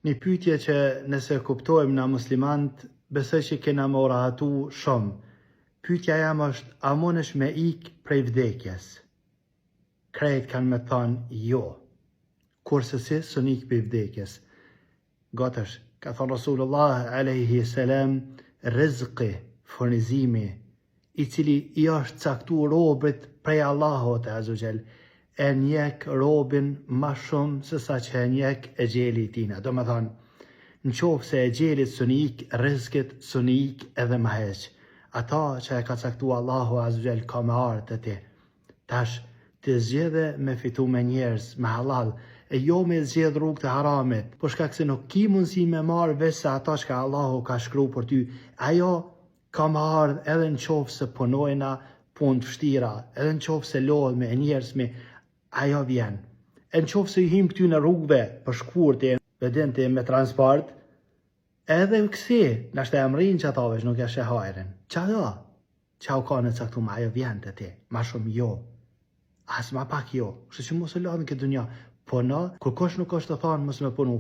Një pyetje që nëse kuptojmë na muslimant, besoj që kena më rahatu shumë. Pyetja jam është, a mundesh me ik prej vdekjes? Krejt kanë me thonë jo. Kurse si sën ik prej vdekjes? Gatësh, ka thonë Rasulullah alayhi salam, rizqi, furnizimi, i cili i është caktuar robrit prej Allahut azza xal, e njek robin ma shumë se sa që e njek e gjeli tina. Do me thonë, në qofë se e gjelit së njik, rizkit së njik edhe ma heq. Ata që e ka caktua Allahu azza xal ka me artë të ti. Tash, të zgjedhe me fitu me njerës, me halal, e jo me zgjedh rrugë të haramit, po shkak se nuk ki mundësi me marrë veç se ata që Allahu ka shkru për ty. Ajo ka me ardhë edhe në qofë se punojna punë të vështira, edhe në qofë se lodh me njerës me, ajo vjen. E në qofë se i him këty në rrugëve për shkurti, vedente me transport, edhe kësi, nështë e mërin që atave që nuk e shehajrin. Qa do? Qa u ka në caktum, ajo vjen të ti, ma shumë jo. As ma pak jo. Kështë që mos e ladhën këtë dunja. Po na, kur kosh nuk është të thonë, mos me punu.